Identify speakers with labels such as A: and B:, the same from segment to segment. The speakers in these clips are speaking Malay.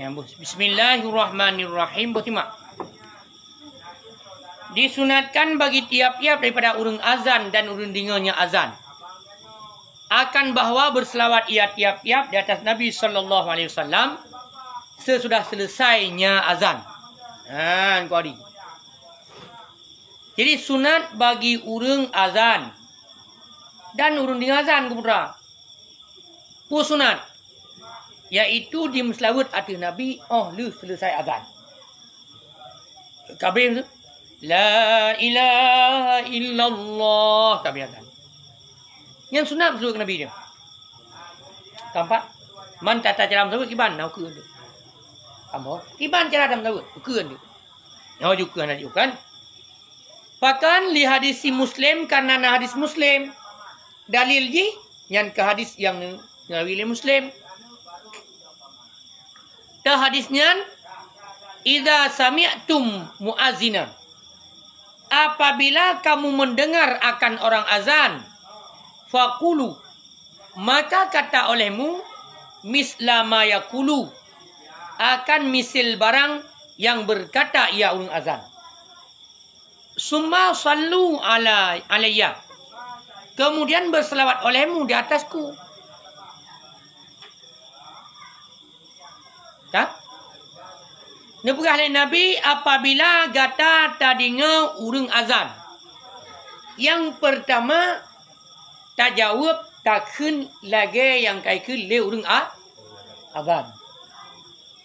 A: Ya, Bismillahirrahmanirrahim. Bertimak. Disunatkan bagi tiap-tiap daripada urang azan dan urang dengarnya azan akan bahawa berselawat ia tiap-tiap di atas Nabi SAW sesudah selesainya azan. Jadi sunat bagi urang azan dan urang dengar azan keputra. Sunat iaitu di meselawat atas Nabi lu selesai azan. Kabir tu La ilaha illallah kabir azan. Yang sunat berselawat ke Nabi dia. Keempat, man tata cara meselawat kiban nak ke dia. Kamu kiban cara dalam meselawat ke dia. Nyawa juga nak kan. Bahkan li hadis Muslim karena hadis Muslim dalil ji yang ke hadis yang ngawili Muslim. Dah hadisnya idza sami'tum muazzinan, apabila kamu mendengar akan orang azan, faqulu, maka kata olehmu misla ma yaqulu, akan misil barang yang berkata ia orang azan. Summa sallu alayya, kemudian berselawat olehmu di atasku. Tak? Nebugah Nabi apabila gata tadinga urang azan. Yang pertama tak jawab takun lagi yang kaikun le urang azan.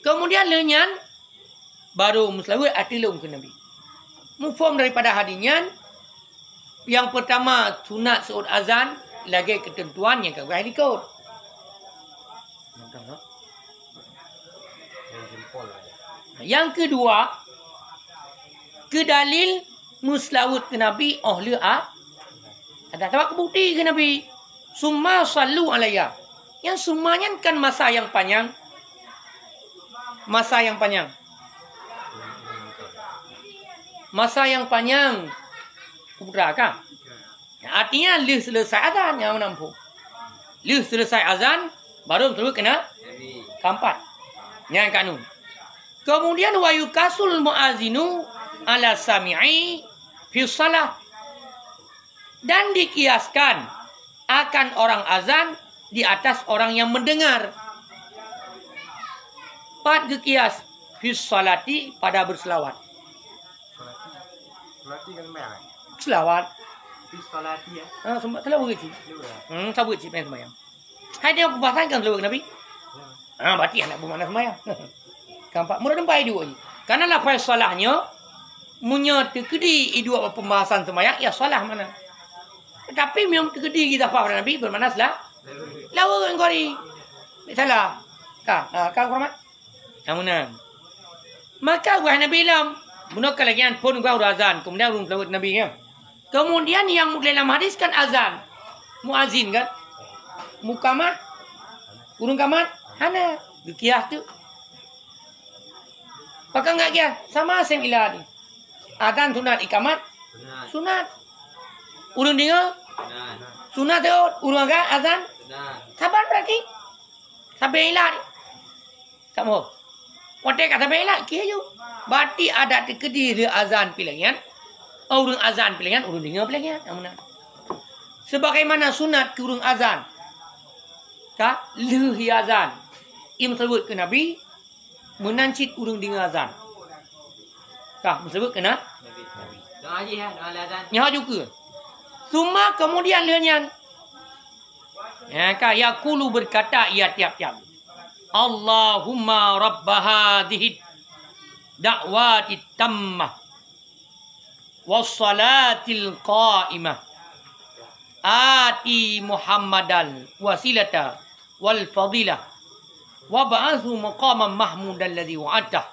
A: Kemudian lenyan baru muslawat atilum ke Nabi. Mufhum daripada hadisnya yang pertama sunat saat azan lagi ketentuan yang kagak ikut. Yang kedua, kedalil muslawat ke Nabi le ada tahu bukti ke Nabi. Summa sallu alayya. Yang summanya kan masa yang panjang. Masa yang panjang. Masa yang panjang. Putra kah? Artinya le selesai azan yang menampung. Le selesai azan baru terus kena keempat. Yang kanun. Kemudian wa yukasul muazinu ala sami'i fi shalah, dan dikiaskan akan orang azan di atas orang yang mendengar. Pat dikias fi shalati pada berselawat.
B: Selawati kan merah.
A: Selawat.
B: Fi shalati ya.
A: Selawat gitu. Sabut sih main sembahyang. Hai dia pembahasan kan selawat Nabi. Berarti anak bermakna sembahyang. Kampak murah dempai dua ni. Karena lafaz salahnya munya terkedi dua pembahasan sembahyang ya salah mana. Tapi memang terkedi kita faham Nabi bermakna salah. Lawa engkau ni. Salah. Kang hormat. Amunan. Maka gua Nabi lam gunakan lagian pun gua azan kemudian urung selawat Nabi ya. Kemudian yang dalam hadis kan azan. Muazin kan. Mukamat. Urung kamat. Hana. Dikias tu. Pakai enggak dia? Sama semilah ni. Azan sunat, ikamat sunat. Urang dengar? Sunat tu, urang agak azan? Sabar berarti. Sampai ilah ni. Kamu. Wadah kata ilah, kia ju. Berarti ada terkedi dia azan pilihan. Urang azan pilihan, urang dengar pilihan. Sebagaimana sunat ke urang azan. Kah? Lehi azan. Ia sebut ke Nabi. Menancit urang dengar azan. Kah, sebut kena?
B: Doa haji ya, doa azan.
A: Nyawa juga. Cuma kemudian lenyan. Ya, kah yaqulu berkata ia tiap-tiap. Allahumma rabb hadhihi da'wati tammah wassalatil qa'imah ati Muhammadan wasilata wal fadilah wa ba'athu maqaman mahmudan alladhi wa'atah.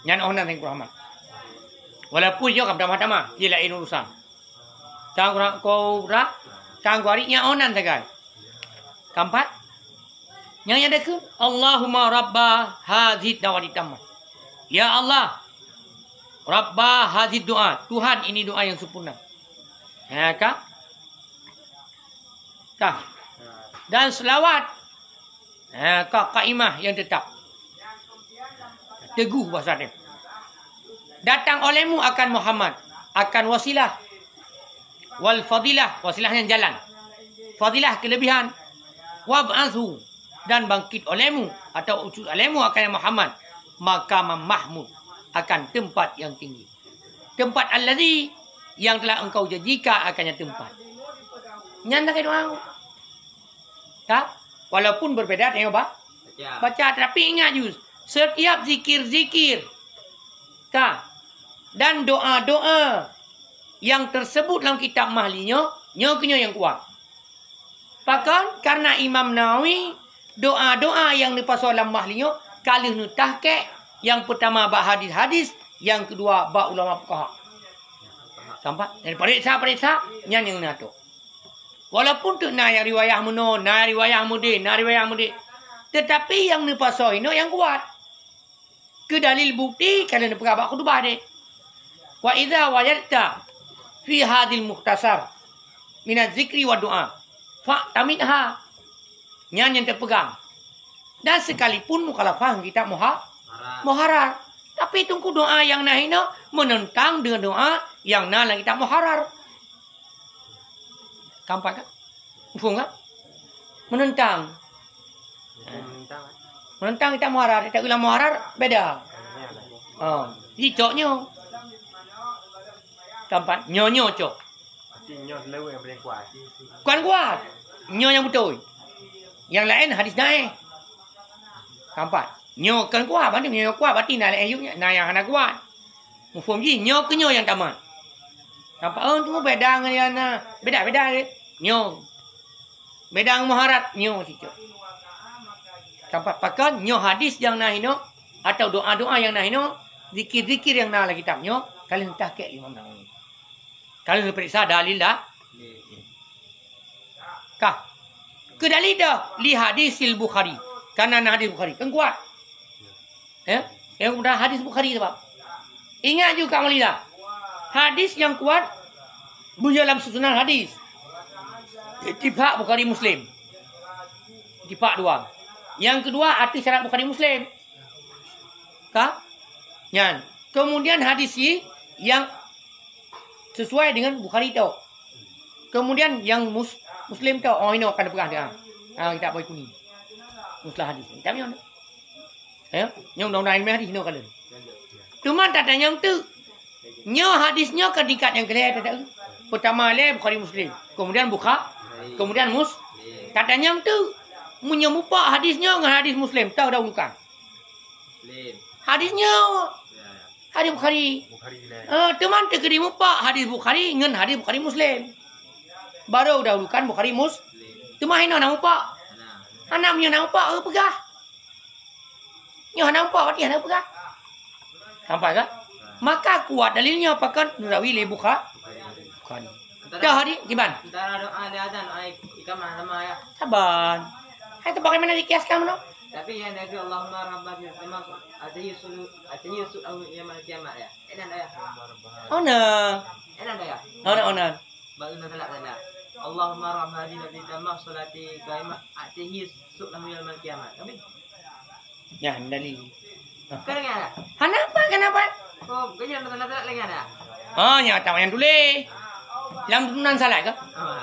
A: Yang orang yang kurang. Walaupun dia kan pertama-tama dia lain urusan. Tang kau rak tang kuari nya onan tagai. Keempat. Yang ada ke Allahumma rabba hadhihi da'wati tammah. Ya Allah, rabba hadhihi doa. Tuhan ini doa yang sempurna. Ya kah? Kah? Dan selawat. Kaimah yang tetap. Teguh bahasa dia. Datang olehmu akan Muhammad. Akan wasilah. Wal fadilah. Wasilahnya jalan. Fadilah kelebihan. Wab'athu. Dan bangkit olehmu. Atau utus olehmu akan Muhammad. Maqamam mahmud. Akan tempat yang tinggi. Tempat allazi. Yang telah engkau janjikan akannya tempat. Nyanda ke doa. Tak? Walaupun berbeda dengan baca. Tapi ingat Jus. Setiap zikir-zikir. Tak? Dan doa-doa. Yang tersebut dalam kitab mahlinya. Nyonya yang kuat. Bahkan karena Imam Nawawi. Doa-doa yang dipasal dalam mahlinya. Kali nutahkek. Yang pertama bak hadis-hadis. Yang kedua bak ulama fuqaha. Sampai? Dari periksa-periksa. Yang nato. Walaupun tu na yang riwayah muno, na riwayah mudi. Tetapi yang ni pasal ini yang kuat. Ke dalil bukti kalau ni perabak khutbah dia. Wa idza wajadta fi hadil mukhtasar min zikri wa doa. Fa tamidha. Yang terpegang. Dan sekalipun mukhalafah kita muharar. Tapi tunggu doa yang nah ini menentang dengan doa yang nah kita muharar. Kampak kan? Ufung kan? Menentang. Menentang kita muharar. Kita ulang muharar, beda. Oh. Jadi coknya. Kampak. Nyo cok.
B: Nyo selalu yang paling kuat.
A: Kuat. Nyo yang betul. Yang lain hadis naik. Kampak. Nyo kan kuat. Banding nyo kuat. Berarti nak ayuknya. Nah yang anak kuat. Ufung je. Nyo ke nyo yang tamat. Nampak tunggu beda dengan yang na. Beda nyo. Beda dengan muharat nyo situ. Nampak pakai nyo hadis yang nah ino atau doa-doa yang nah ino, zikir-zikir yang nah kitab nyo, kalian tahqiq Imam Nawawi. Kalian periksa dalil dah. Kah? Ke dalil dah li hadisil Bukhari. Karena hadis Bukhari kan kuat. Yang udah hadis Bukhari tu, Pak. Ingat juga Maulida. Hadis yang kuat bunyi dalam susunan hadis. Ittifaq Bukhari Muslim. Ittifaq dua. Yang kedua arti syarat Bukhari Muslim. Kah? Yan. Kemudian hadis yang sesuai dengan Bukhari tu. Kemudian yang Muslim tu ini akan dipegang dia. Kita boleh kuning. Muslah hadis. Tapi yang undang-undang hadis ni kalau. Cuma tak ada yang tu. Nyo hadisnya ke tingkat yang kelihatan tak? Pertama le Bukhari Muslim, kemudian Bukhari, kemudian katanya tu menyemupak hadisnya dengan hadis Muslim, tahu dah bukan? Hadisnya hadis Bukhari. Teman terkedi mupak hadis Bukhari dengan hadis Bukhari Muslim. Baru dahulukan Bukhari Muslim. Teman hina nak mupak. Anak punya nak mupak pegah. Nyo nak mupak berarti nak pegah. Sampai tak? Maka kuat dalilnya apakah Nawawi le Bukhari. Dah hari gimana?
B: Antara doa dan azan ikam nama ya.
A: Sabar. Hai tu bagaimana dikiaskan mana?
B: Tapi yang ada Allahumma rabbana termasuk artinya usul yaumil kiamat ya. Enak dah ya.
A: Ona.
B: Enak dah ya.
A: Ona.
B: Bagaimana talak tanda? Allahumma rabbana di dalam salati qaimah artinya usul yaumil kiamat. Tapi
A: ya dalil.
B: Kenapa?
A: Kenapa?
B: Oh, kaya talak lagi ada.
A: Ya tak yang tulis. Dalam turunan salat ke?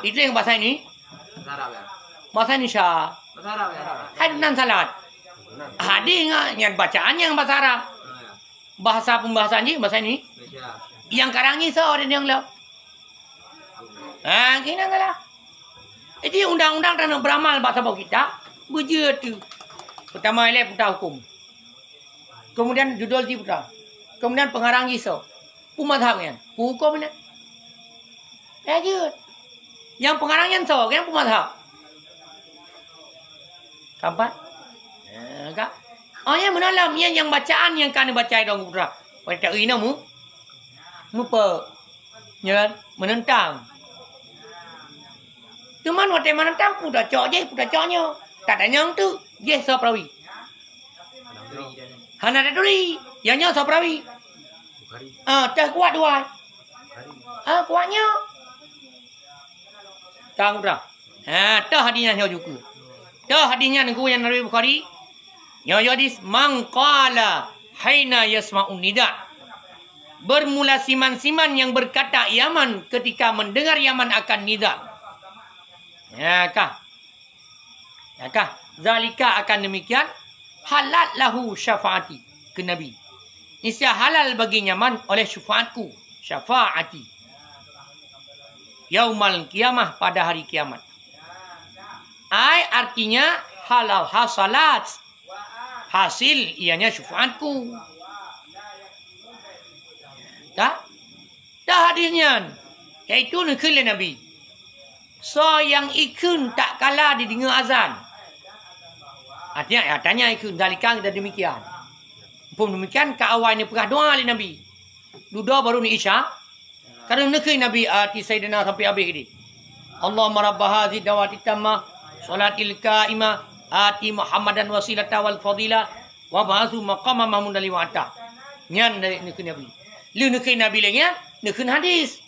A: Itu yang bahasa ini.
B: Arab ya.
A: Bahasa Indonesia.
B: Bahasa Arab ya.
A: Hai turunan salat. Hadis yang bacaan yang bahasa Arab. Bahasa pembahasannya bahasa ini. Yang karangnya seorang yang lah. Kena lah. Jadi undang-undang dan beramal bahasa bawah kita begitu. Pertama ialah putah hukum. Kemudian judul di putah. Kemudian pengarang iso. Pumadhabnya. Hukum ni. Lanjut. Yang pengarangnya so, yang pumadhab. Kampat? Kak. Oh ya menalam yang bacaan yang kan baca dong putra. Pada ini mu. Mupa. Ya, menentang. Cuman waktu menentang putra cok je, putra coknya. Tak ada yang tu. Je so prawi. Hana ada duri. Yang nya so prawi. Tak kuat dua. Kuatnya. Kang putra. Tah hadisnya nyo juga. Tah hadisnya ngu yang Nabi Bukhari. Nyo hadis man qala haina yasma'un nida. Bermula siman-siman yang berkata Yaman ketika mendengar Yaman akan nida. Ya kah? Ya kah? Zalika akan demikian halal lahu syafaati ke Nabi. Niscaya halal bagi Yaman oleh syafaatku, syafaati. Yaumal kiamah, pada hari kiamat. Artinya halal hasalat. Hasil ianya syafaatku. Tak? Dah hadisnya. Iaitu nekil Nabi. So yang ikun tak kalah didengar azan. Artinya tanya ikun zalika kita demikian. Pun demikian ke awal ni pernah doa oleh Nabi. Duda baru ni Isya. Kerana nekil Nabi ati Sayyidina sampai habis ni. Allahumma rabba hadhihi dawati tammah salatil qa'imah ati Muhammadan wasilata wal fadila wa ba'athu maqama mahmud li wa'ata. Nyan dari nekil Nabi. Lu nekil Nabi lagi nekil hadis.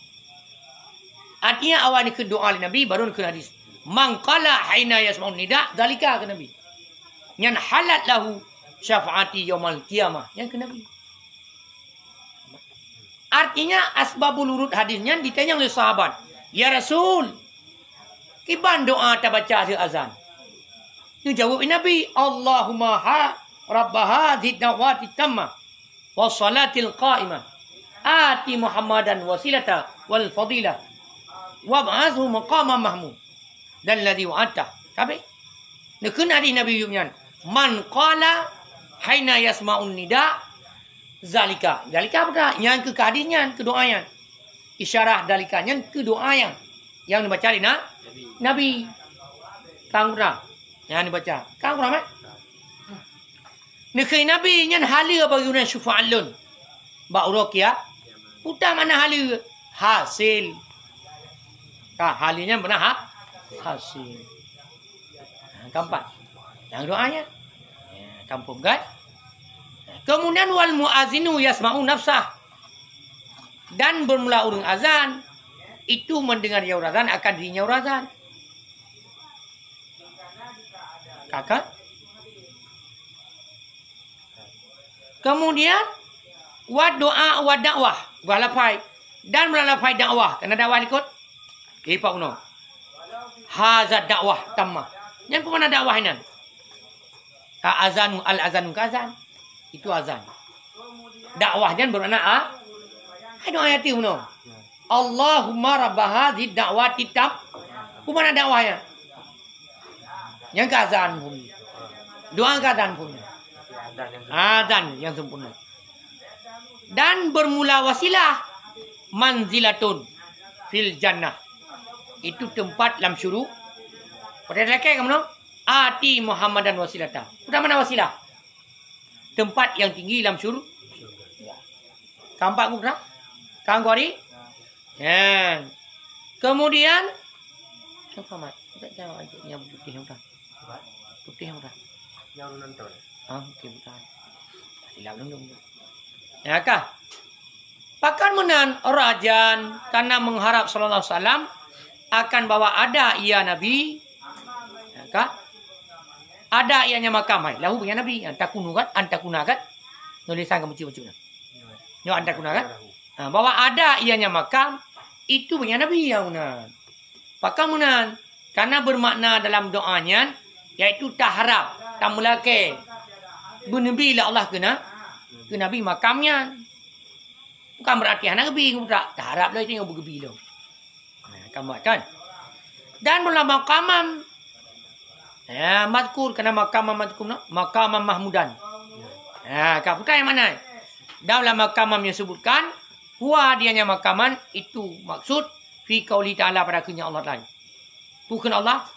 A: Artinya awal nekil doa oleh Nabi baru nekil hadis. Man qala haina yasma'un nida zalika ke Nabi. Nyan halat lahu syafaati yaumal qiyamah. Yang ke Nabi. Artinya asbabul urut hadisnya ditanya oleh sahabat. Ya Rasul, kiban doa tak baca akhir azan. Dia jawab Nabi, Allahumma rabba hadhihi dawati tammah wa salatil qa'imah ati Muhammadan wasilata wal fadilah wa ba'athu maqama mahmud dan ladhi wa'ata. Tapi nekun hadis Nabi yumyan man qala haina yasma'un nida zalika. Zalika apa? Yang ke hadisnya, ke doanya. Isyarah dalikanya ke doanya. Yang dibaca di Nabi. Kang pernah? Yang dibaca. Kang pernah mak? Nekei Nabi yang hala bagi orang syufa'alun. Bak urokia. Putar mana hala? Hasil. Halinya benar hasil. Keempat. Yang doanya. Kampung kan? Kemudian wal muazinu yasma'u nafsah. Dan bermula urung azan. Itu mendengar yaur azan akan dirinya yaur azan. Kakak. Kemudian wa doa wa dakwah. Gua lapai. Dan melalafai dakwah. Kena dakwah ikut. Pak Uno. Hazat dakwah tammah. Yang kemana dakwah ini? Ka azan al-azan ka azan. Itu azan. Dakwahnya bermakna doa ayat itu. Allahumma rabba hadhihi da'wati tam. Kumana dakwahnya? Yang ke azan pun. Doa ke azan pun. Azan yang sempurna. Dan bermula wasilah manzilatun fil jannah. Itu tempat dalam syuruk. Pada lelaki kamu ati Muhammadan wasilata. Sudah mana wasilah? Tempat yang tinggi dalam syurga. Kampak muka? Kang Gori? Ya. Kemudian apa mat? Tak jawab aja yang putih yang dah. Putih yang dah. Yang nonton. Okey betul. Silap dulu. Ya kah? Pakan menan rajan karena mengharap sallallahu alaihi wasallam akan bawa ada ia Nabi. Ya kah? Ada ianya makam hai. Lahu punya Nabi. Antakuna kan? Nulisan kamu cium-cium. Yo antakuna kan? Bahwa ada ianya makam. Itu punya Nabi yang unan. Pakamunan. Karena bermakna dalam doanya. Iaitu tak harap. Tak melake. Bernabi lah Allah kena. Ke Nabi makamnya. Bukan berarti anak Nabi. Tak harap lah itu yang bergebi lah. Kamu kan? Dan mula makamam. Ya, mazkur kena makamam mazkur no? Makamam mahmudan. Ya, kaputan yang mana? Dalam makamam yang sebutkan, huwa dianya makaman itu maksud fi qauli ta'ala pada firman Allah Taala. Bukan Allah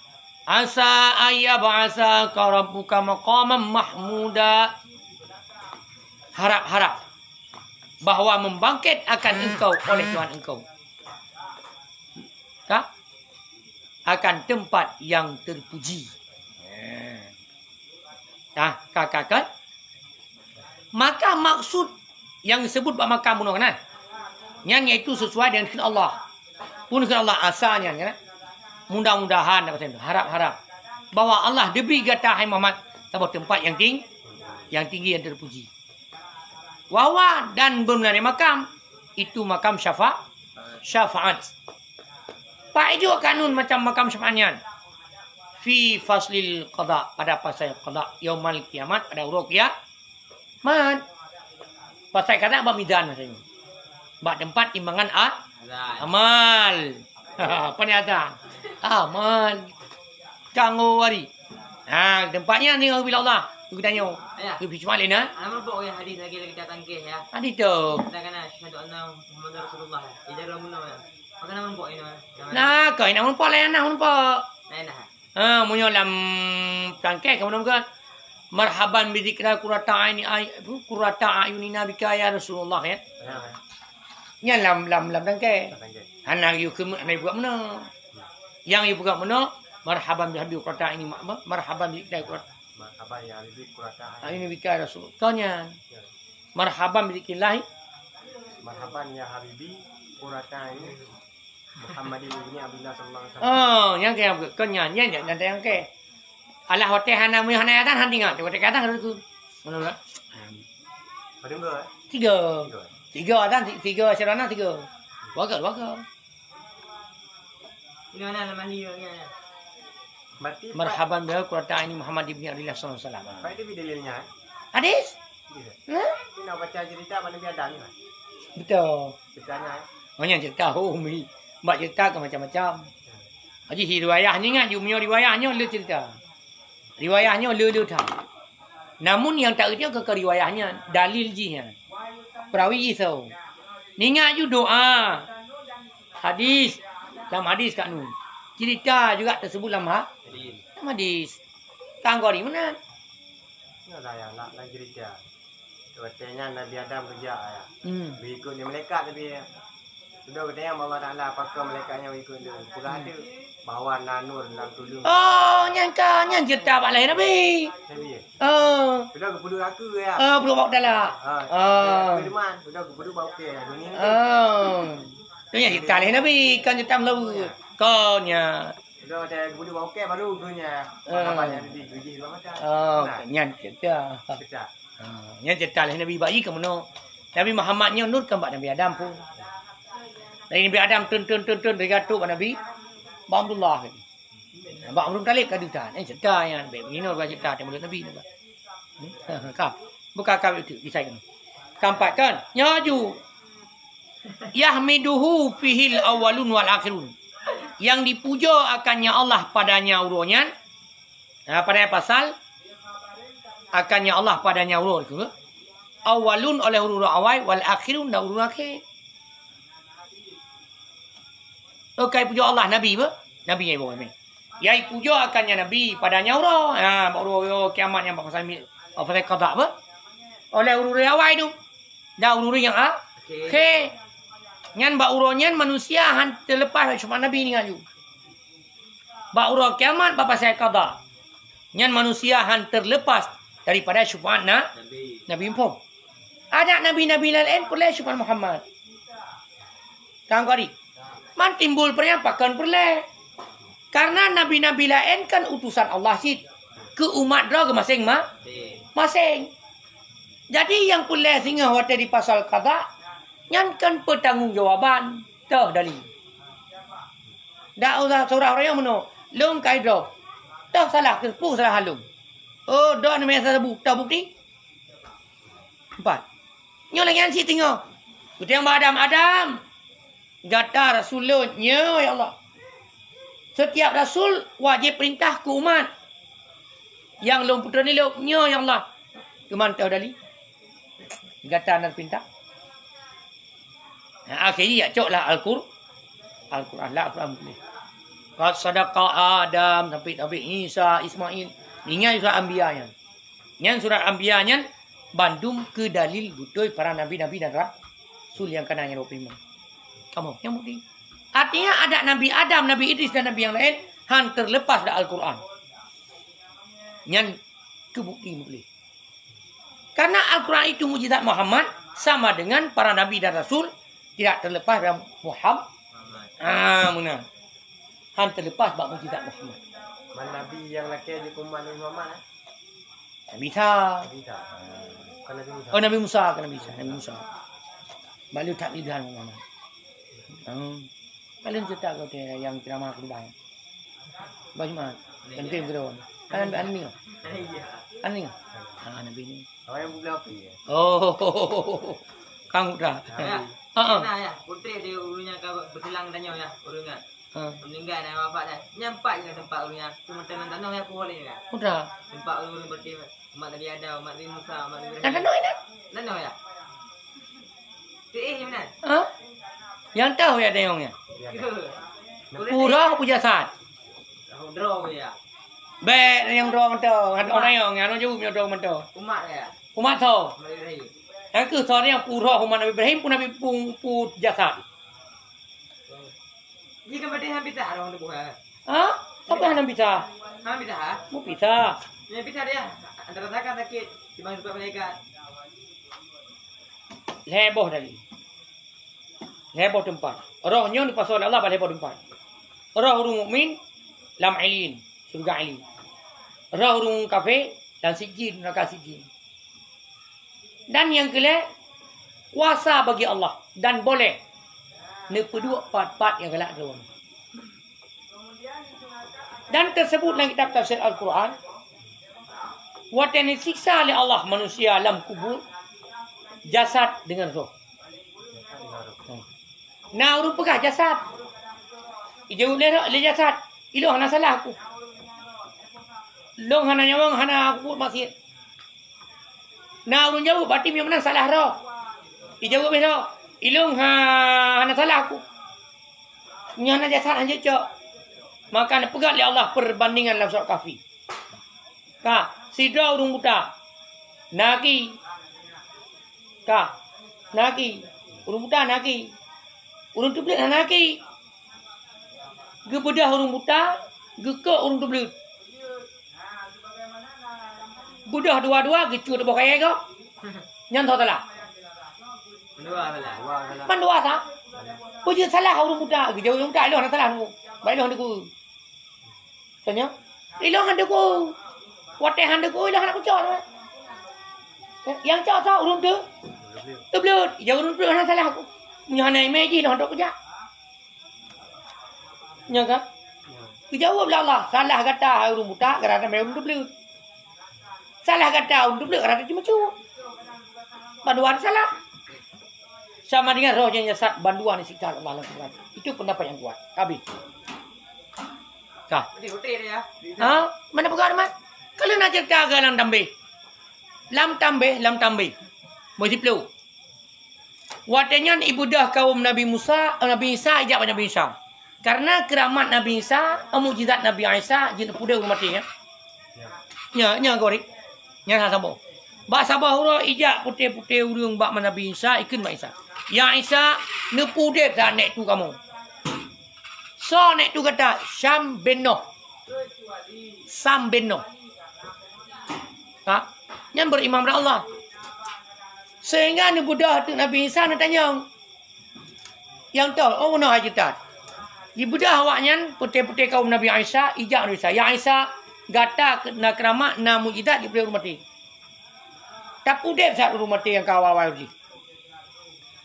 A: asa ayyab'asa ka rabbuka maqamam mahmuda. Harap-harap bahwa membangkit akan engkau oleh Tuhan engkau. Tak? Akan tempat yang terpuji. Kakak. Maka maksud yang disebut makam bunuh kan? Yang itu sesuai dengan firman Allah. Pun firman Allah asalnya kan? Mudah-mudahan harap-harap bahwa Allah diberi kata hai Muhammad sebuah tempat yang tinggi yang terpuji. Wawa dan bermenari makam. Itu makam syafaat. Pak juga kanun macam makam syafaatnya. Fi faslil qada. Pada pasal qada. Yaumal kiamat. Pada urut kiamat. Pasal kata apa midan maksudnya. Bak tempat timbangan amal. Apa ni ada? Amal. Kanggo wari. Tempatnya ni bila Allah. Tu tanya. Tu cuma lain ah.
B: Ana nampak yang hadis lagi kita tangkih ya.
A: Hadis tu.
B: Kita kena syahadu anna Muhammad Rasulullah. Ida ramun nama. Maka nama nampak ini.
A: Nah, kau nak nampak lain nak nampak.
B: Lain dah.
A: Munyo lam tangkih kamu nampak. Marhaban bi dzikra qurrata ayunina bika ya Rasulullah ya. Nya lam tangkih. Anak you ke anak buat mana? Yang you buat mana? Marhaban bi habib qurrata ini marhaban bi dzikra
C: Marhaban ya Habib qurrata
A: ayunina bika ya Rasul. Tanya. Marhaban bi dzikrillah.
C: Marhaban ya Habibi qurrata ini Muhammadin ibni Abdullah sallallahu alaihi wasallam.
A: Yang ke kenya yang yang ke. Alah hotel hana mu hana atan han tinggal. Hotel kata tu. Mana pula?
C: Pada enggak?
A: Tiga atan tiga serana tiga. Wagal.
B: Ini mana nama dia ni?
C: Berarti
A: Marhaban biha qurrata ini Muhammad ibn Abdullah sallallahu alaihi wasallam.
C: Pak itu dalilnya.
A: Hadis?
C: Ini nak baca cerita mana biar ada ni.
A: Betul.
C: Ceritanya.
A: Banyak cerita umi. Mbak cerita ke macam-macam. Haji riwayahnya ingat you punya riwayahnya lu cerita. Riwayahnya lu dah. Namun yang tak kerja ke riwayahnya, dalil jinya. Perawi itu. Ingat you doa. Hadis. Dalam hadis kat nun. Cerita juga tersebut dalam hadis. Tangkau di mana?
C: Ini lah ya, nak cerita. Katanya Nabi Adam kerja ya. Berikut dia malaikat tapi sudah katanya Allah Taala pakai malaikatnya berikut dia. Pula ada bahawa nanur dalam tulung.
A: Oh, nyangka cerita pak lain Nabi.
C: Nabi. Sudah ke pudu aku ya.
A: Perlu bawa dalam.
C: Kedeman, sudah ke pudu bawa ke dunia ni.
A: Tu yang cerita lain Nabi kan cerita melawu. Kau nya.
C: Sudah macam pudu bawa ke baru dunia. Apa yang Nabi kerja macam.
A: Nyan cerita.
C: Kecak.
A: Yang cerita lain Nabi bayi ke mana? Nabi Muhammadnya nurkan pak Nabi Adam pun. Dari Nabi Adam turun dari gatuk Nabi Abdullah. Bak Abdul Talib kadutan. Cerita yang begini orang cerita tentang Nabi ni. Kau buka kau itu kisah kan. Kampat kan? Nyaju. Yahmiduhu fihil awalun wal akhirun. Yang dipuja akannya Allah padanya urunya. Pada pasal akannya Allah padanya urut itu. Awalun oleh urut awal wal akhirun dan urut akhir. Okey puja Allah Nabi apa? Nabi yang bawa ni. Yai puja akannya Nabi padanya urut. Urut kiamat yang pasal qada apa? Oleh urut awal tu. Dan urut yang akhir. Nyan ba urutnya manusia han terlepas cuma Nabi ni ngaju. Ba urut kiamat ba pasal qada. Nyan manusia han terlepas daripada syafaat Nabi pun. Ada nabi-nabi lain boleh syafaat Muhammad. Tangkau di. Man timbul peryampakan boleh. Karena nabi-nabi lain kan utusan Allah sih ke umat dia ke masing-masing. Jadi yang boleh singa hotel di pasal qada nyan kan pertanggungjawaban tah dari. Dak usah surah orang yang meno. Long kai drop. Dah salah ke pu salah halung. Oh, dah nama saya bukti. 4. Nyo lagi yang si tengok. Kita yang Adam. Gata Rasulullah. Ya Allah. Setiap Rasul wajib perintah ke umat. Yang long putra ni lo. Ya Allah. Kemantau dali. Gata nak perintah. Akhirnya cok lah Al-Quran lah. Qad sadaqa Adam sampai Isa, Ismail. Ingat surah Anbiya nya. Yang surah Anbiya nya bandung ke dalil betul para nabi-nabi dan rasul yang kena yang 25. Kamu yang bukti. Artinya ada Nabi Adam, Nabi Idris dan nabi yang lain han terlepas dari Al-Quran. Yang kebukti boleh. Karena Al-Quran itu mukjizat Muhammad sama dengan para nabi dan rasul tidak terlepas dari Muhammad. Benar. Han terlepas bab mukjizat Muhammad.
C: Nabi yang laki di kuman Muhammad.
A: Bisa.
C: Nabi Musa.
A: Oh Nabi Musa kan Nabi Musa. Balu tak lidah mana. Kalian cerita kau tu yang ceramah aku bang. Bagaimana? Penting betul. Kan Nabi
B: Iya.
A: Nabi. Nabi ni.
C: Orang yang bulan apa ya?
A: Oh. Kang dah.
B: Ya. Nah ya, putri dia urunya kau berselang tanya ya, urungan. Meninggal dan wafat dah. Nyampak je tempat urunya. Cuma tanah ya aku boleh ya.
A: Udah.
B: Tempat urun berarti mak Nabi Adam, mak Nabi Musa, mak Nabi
A: Kan tanah ini.
B: Tanah ya. Tu mana?
A: Yang tahu ya dayongnya.
C: Ya.
A: Pura puja saat.
B: Aku draw ya.
A: Baik yang dorong tu. Orang yang jauh punya dorong tu.
B: Umat ya.
A: Umat tu.
B: Mak Ibrahim.
A: Yang ke soalnya yang pura umat Nabi Ibrahim pun Nabi pun jasad.
B: Jika berarti hampir tak orang tu bukan.
A: Apa yang bisa?
B: Hampir tak?
A: Mu bisa.
B: Yang bisa dia. Antara takkan sakit dibanding sebab malaikat.
A: Heboh tadi. Heboh tempat. Rohnya di pasal Allah pada heboh tempat. Roh orang mukmin lam ilin, surga ilin. Roh orang kafir dan sijin, neraka sijin. Dan yang kelak kuasa bagi Allah dan boleh nepedua part-part yang kelak tu. Dan tersebut dalam kitab tafsir Al-Quran, watan disiksa oleh Allah manusia dalam kubur jasad dengan roh. Nah, urut pegah jasad. Ijau le jasad. Ilo hana salah aku. Long hana nyawang hana aku buat maksiat. Nah, urut jauh berarti memang salah roh. Ijau be roh. Ilong hana salah aku. Nyana jasad hanya cok. Maka nak pegat oleh Allah perbandingan dalam surat Kahfi. Ka, sidra urung buta. Naki. Ka, naki. Urung buta naki. Urung tu belut naki. Ge bedah urung buta, ge ke urung tu belut. Bedah dua-dua ge cu de bawah kaya ke? Nyan tahu tak lah?
B: Dua salah.
A: Man dua tak? Puji salah urung buta, ge jauh urung buta ilo nak salah nu. Baik ilo handaku. Tanya? Ilo handaku. Wate handaku ilo handaku cok. Yang cok tak urung tu? Tu belut, jauh urung tu nak salah aku. Punya hana image ilo handak kerja. Nya kan? Dijawab lah Allah. Salah kata urung buta kerana mereka urung belut. Salah kata urung belut kerana cuma cu. Banduan salah. Sama dengan roh yang jasad banduan siksa Allah Al-Quran. Itu pendapat yang kuat. Habis. Kah?
B: Putih dia.
A: Mana pegang mat? Kalau nak cerita ke lam tambih. Lam tambih. Multiplu. Watanya ibudah kaum Nabi Musa, Nabi Isa ajak Nabi Isa. Karena keramat Nabi Isa, mukjizat Nabi Isa, jin pudah mati ya. Nya gorek. Nya sabar. Ba sabar hura ijak putih-putih urang bak Nabi Isa ikun Nabi Isa. Ya Isa, ne pudah tak nek tu kamu. So nek tu kata Syam bin Noh. Sam bin Noh. Yang berimam kepada Allah. Sehingga ni budak tu Nabi Isa nak tanya. Yang tahu, oh mana haji tak? Di budak awaknya, putih-putih kaum Nabi Isa, ijak Nabi Isa. Ya Isa, gata na keramat, na mujizat di rumah mati. Tak pudip saat rumah mati yang kawal-wal ni.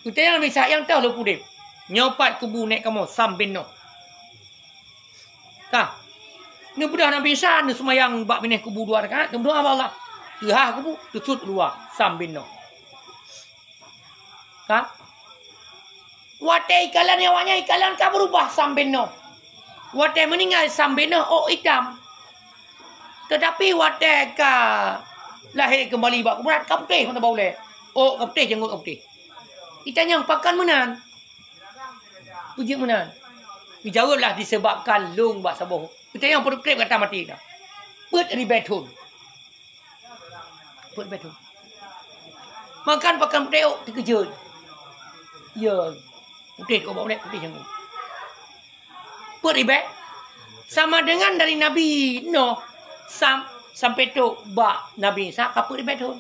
A: Kita yang Nabi Isa, yang tahu lu pudip. Nyopat kubu nek kamu, Sam bin Noh. Kah? Ni budak Nabi Isa, ni semayang bak binih kubu dua rakaat, ni berdoa Allah. Ihah kubu, tutut dua, Sam bin Noh. Kah? Watai ikalan awaknya ikalan ka berubah Sam bin Noh. Watai meninggal Sam bin Noh oh hitam. Tetapi watai ka lahir kembali bak kuburan ka putih mana boleh. Oh ka putih jenggot ka putih. Itanya pakan menan. Puji menan. Dijawablah disebabkan lung bak saboh. Kita yang perlu krep kata mati dah. Put ribetun. Put betun. Makan pakan putih oh terkejut. Ya. Putih kau bawa putih yang put ribet sama dengan dari Nabi Noh sampai tu bak Nabi Isa kaput ribet tu.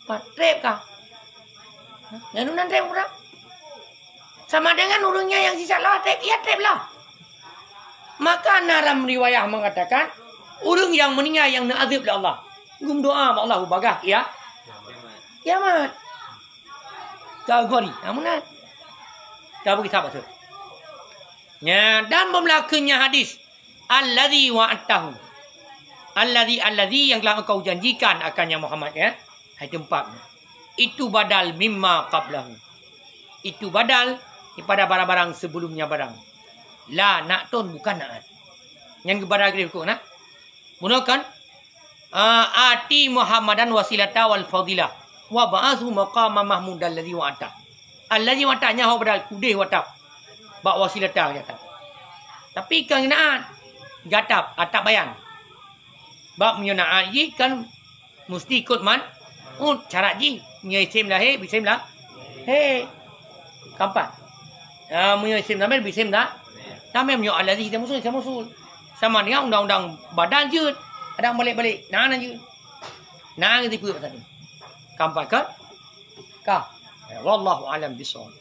A: Trap kah? Yang nunan trap pula. Sama dengan urungnya yang sisa lah trap, ya trap lah. Maka dalam riwayah mengatakan urung yang meninggal yang nazib oleh Allah Gum doa mak Allah bagah ya. Kiamat. Kau gori. Amunat. Kau kita betul. Ya, dan berlakunya hadis alladzi wa'atahu. Alladzi yang telah engkau janjikan akannya Muhammad ya. Hai tempat. Itu badal mimma qablahu. Itu badal daripada barang-barang sebelumnya barang. La na'tun bukan na'at. Yang kepada kita nak. Gunakan ati Muhammadan wasilata wal fadilah wa ba'athu maqama mahmud alladzi wa'ata. Alladzi wa'atanya ho badal kudih watap. Bak wasilata kata. Tapi kan na'at gatap atap bayan. Bab menyunat ji kan mesti ikut man. Cara ji punya isim lah he, isim lah. He. Kampat. Punya isim nama isim dah. Nama punya alladzi kita musul. Sama dengan undang-undang badan je. Ada balik-balik. Nah je. Nah gitu pun pasal ni. Kampat kan? Kah. Wallahu alam bisawab.